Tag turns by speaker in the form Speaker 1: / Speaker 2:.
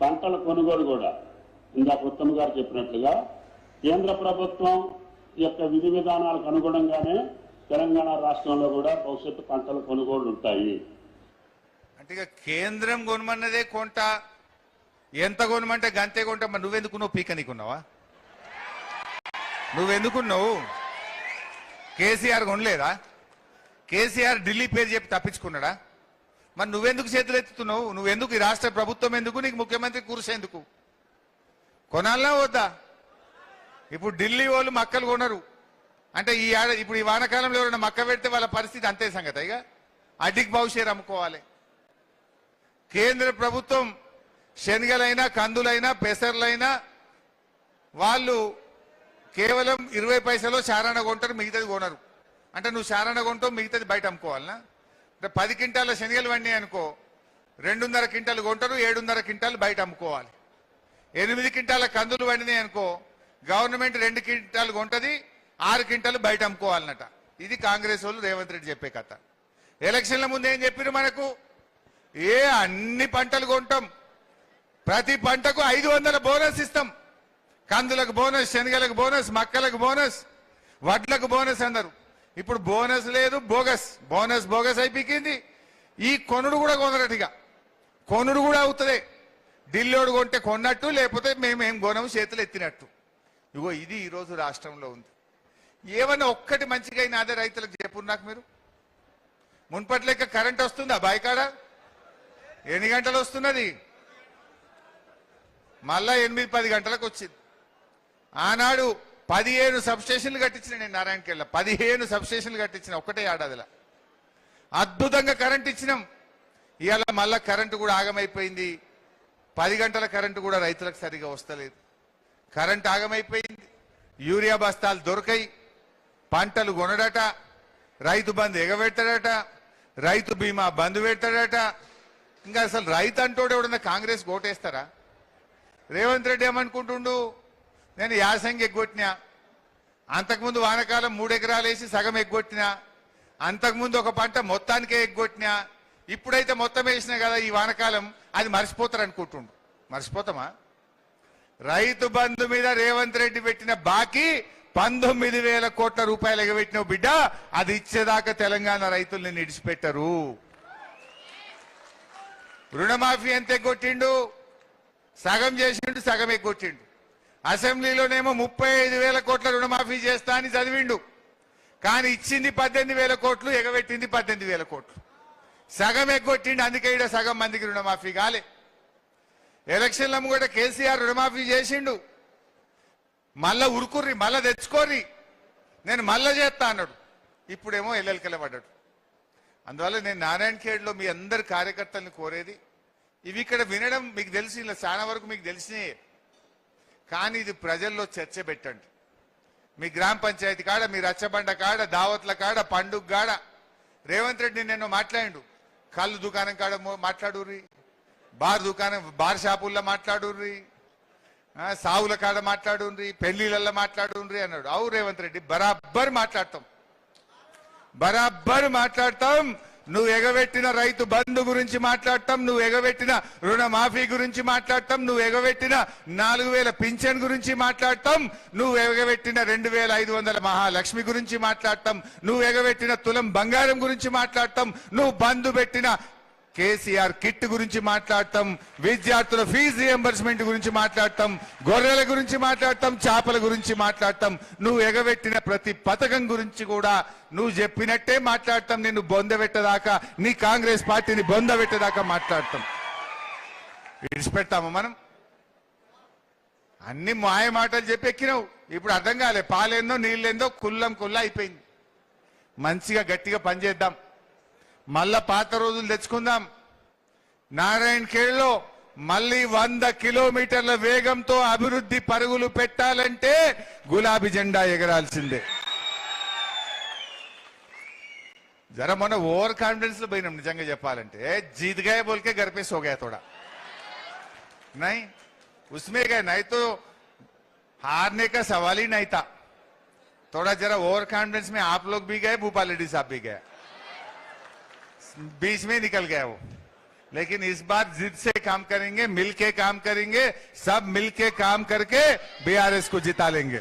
Speaker 1: పంటల కొనుగోలు కూడా ఇందాక ఉత్తమ్ గారు చెప్పినట్లుగా కేంద్ర ప్రభుత్వం యొక్క విధి విధానాలకు అనుగుణంగానే తెలంగాణ రాష్ట్రంలో కూడా భవిష్యత్తు పంటల కొనుగోళ్లు ఉంటాయి.
Speaker 2: అంటే ఇక కేంద్రం కొనమన్నదే కొంట, ఎంత కొనమంటే గంతే కొంట. మరి నువ్వెందుకున్నావు? పీక నీకున్నావా? నువ్వెందుకున్నావు? కేసీఆర్ కొనలేదా? కేసీఆర్ ఢిల్లీ పేరు చెప్పి తప్పించుకున్నాడా? మరి నువ్వెందుకు చేతులు ఎత్తుతున్నావు? నువ్వెందుకు? ఈ రాష్ట్ర ప్రభుత్వం ఎందుకు? నీకు ముఖ్యమంత్రి కూర్చేందుకు? కొనాలనా వద్దా? ఇప్పుడు ఢిల్లీ వాళ్ళు మక్కలు కొనరు అంటే ఇప్పుడు ఈ వానకాలంలో ఎవరైనా మక్క పెడితే వాళ్ళ పరిస్థితి అంతే సంగతి. ఇక అడ్డికి భవిష్యత్ అమ్ముకోవాలి. కేంద్ర ప్రభుత్వం శనగలైనా కందులైనా పెసర్లైనా వాళ్ళు కేవలం 20 పైసలు చారాన కొంటారు, మిగతాది కొనరు. అంటే నువ్వు చారాన కొంటావు, మిగతాది బయట అమ్ముకోవాలనా? అంటే 10 క్వింటాల శనగలు వండినాయి అనుకో, 2.5 క్వింటాలు కొంటారు, 7.5 క్వింటాలు బయట అమ్ముకోవాలి. 8 క్వింటాల కందులు వండినాయి అనుకో, గవర్నమెంట్ 2 క్వింటాలు కొంటది, 6 క్వింటాలు బయట అమ్ముకోవాలన్నట. ఇది కాంగ్రెస్ వాళ్ళు రేవంత్ రెడ్డి చెప్పే కథ. ఎలక్షన్ల ముందు ఏం చెప్పారు మనకు? అన్ని పంటలు కొంటాం, ప్రతి పంటకు 500 బోనస్ ఇస్తాం. కందులకు బోనస్, శనగలకు బోనస్, మక్కలకు బోనస్, వడ్లకు బోనస్ అన్నారు. ఇప్పుడు బోనస్ లేదు, బోగస్. బోనస్ బోగస్ అయిపోయింది. ఈ కొనుడు కూడా కొనరటిగా, కొనుడు కూడా అవుతుంది. ఢిల్లీోడు కొంటే కొన్నట్టు, లేకపోతే మేమేం కొనము చేతులు ఎత్తినట్టు. ఇగో ఇది ఈరోజు రాష్ట్రంలో ఉంది. ఏమన్నా ఒక్కటి మంచిగా అయినా అదే రైతులకు చెప్పు నాకు మీరు. మున్పటి లెక్క కరెంట్ వస్తుందా బాయికాడ? ఎన్ని గంటలు వస్తున్నది? మళ్ళా 8-10 గంటలకు వచ్చింది. ఆనాడు 15 సబ్స్టేషన్లు కట్టించిన నేను నారాయణకెళ్ళ 15 సబ్స్టేషన్లు కట్టించిన ఒక్కటే ఏడాదిలో. అద్భుతంగా కరెంట్ ఇచ్చినాం. ఇవాళ మళ్ళా కరెంటు కూడా ఆగమైపోయింది. 10 గంటల కరెంటు కూడా రైతులకు సరిగా వస్తలేదు. కరెంట్ ఆగమైపోయింది. యూరియా బస్తాలు దొరకాయి, పంటలు కొనడట, రైతు బంధు ఎగబెడతాడట, రైతు బీమా బంధు పెడతాడట. ఇంకా అసలు రైతు అంటోడు ఎవడన్నా కాంగ్రెస్ ఓటేస్తారా? రేవంత్ రెడ్డి ఏమనుకుంటుండు, నేను యాసంగి ఎగ్గొట్టినా, అంతకుముందు వానకాలం 3 ఎకరాలు వేసి సగం ఎగ్గొట్టినా, అంతకుముందు ఒక పంట మొత్తానికే ఎగ్గొట్టినా, ఇప్పుడైతే మొత్తం వేసినా కదా ఈ వానకాలం, అది మర్చిపోతారు అనుకుంటుండు. మర్చిపోతామా? రైతు బంధు మీద రేవంత్ రెడ్డి పెట్టిన బాకీ 19,000 కోట్ల రూపాయలు ఎగబెట్టిన బిడ్డ, అది ఇచ్చేదాకా తెలంగాణ రైతుల్ని నిడిచిపెట్టరు. రుణమాఫీ ఎంత ఎగ్గొట్టిండు? సగం చేసిండు, సగం ఎగ్గొట్టిండు. అసెంబ్లీలోనేమో 35,000 కోట్ల రుణమాఫీ చేస్తా అని చదివిండు. కానీ ఇచ్చింది 18,000 కోట్లు, ఎగబెట్టింది 18,000 కోట్లు. సగం ఎగ్గొట్టిండు. అందుకే ఇక్కడ సగం మందికి రుణమాఫీ కాలే. ఎలక్షన్ల కూడా కేసీఆర్ రుణమాఫీ చేసిండు. మళ్ళా ఉరుకుర్రి, మళ్ళా తెచ్చుకోర్రి, నేను మళ్ళా చేస్తా అన్నాడు. ఇప్పుడేమో ఎల్లెలకెళ్ళ పడ్డాడు. అందువల్ల నేను నారాయణఖేడ్లో మీ అందరి కార్యకర్తల్ని కోరేది, ఇవి ఇక్కడ వినడం మీకు తెలిసి ఇలా చాలా వరకు మీకు తెలిసినాయే, కానీ ఇది ప్రజల్లో చర్చ పెట్టండి. మీ గ్రామ పంచాయతీ కాడ, మీ రచ్చబండ కాడ, దావత్ల కాడ, పండుగ కాడ రేవంత్ రెడ్డి నిన్న మాట్లాడిండు. కళ్ళు దుకాణం కాడ మాట్లాడుర్రి, బార్ షాపుల్లో మాట్లాడుర్రి, సావుల కాడ మాట్లాడుండ్రి, పెళ్లిళ్ళల్లో మాట్లాడుండ్రి అన్నాడు. అవు రేవంత్ రెడ్డి, బరాబర్ మాట్లాడతాం. నువ్వు ఎగబెట్టిన రైతు బంధు గురించి మాట్లాడతాం, నువ్వు ఎగబెట్టిన రుణమాఫీ గురించి మాట్లాడతాం, నువ్వు ఎగబెట్టిన 4,000 పింఛన్ గురించి మాట్లాడతాం, నువ్వు ఎగబెట్టిన 2,500 మహాలక్ష్మి గురించి మాట్లాడతాం, నువ్వు ఎగబెట్టిన తులం బంగారం గురించి మాట్లాడతాం, నువ్వు బంధు పెట్టిన కేసీఆర్ కిట్ గురించి మాట్లాడతాం, విద్యార్థుల ఫీజు రియంబర్స్మెంట్ గురించి మాట్లాడతాం, గొర్రెల గురించి మాట్లాడతాం, చేపల గురించి మాట్లాడతాం, నువ్వు ఎగబెట్టిన ప్రతి పథకం గురించి కూడా నువ్వు చెప్పినట్టే మాట్లాడతాం. నిన్ను బొందబెట్టదాకా, నీ కాంగ్రెస్ పార్టీని బొందబెట్టదాకా మాట్లాడతాం. విడిచిపెడతామా మనం? అన్ని మాయ మాటలు చెప్పి ఎక్కినావు. ఇప్పుడు అర్థం కాలే, పాలేందో నీళ్ళేందో కుల్లా అయిపోయింది. మంచిగా గట్టిగా పనిచేద్దాం, మళ్ళా పాత రోజులు తెచ్చుకుందాం. నారాయణఖేడ్లో మళ్ళీ 100 కిలోమీటర్ల వేగంతో అభివృద్ధి పరుగులు పెట్టాలంటే గులాబీ జెండా ఎగరాల్సిందే. जरा मन ओवर कॉन्फिडेंस పోయినాం నిజంగా చెప్పాలంటే जीत गए बोल के घर पे सो गया थोड़ा नहीं उसमें गए नहीं तो हारने का सवाल ही नहीं था थोड़ा जरा ओवर कॉन्फिडेंस में आप लोग भी गए भूपाल रेड्डी साहब भी गए बीच में निकल गया वो लेकिन इस बार जिद से काम करेंगे, मिलके काम करेंगे, सब मिलके काम करके बीआरएस को जिता लेंगे।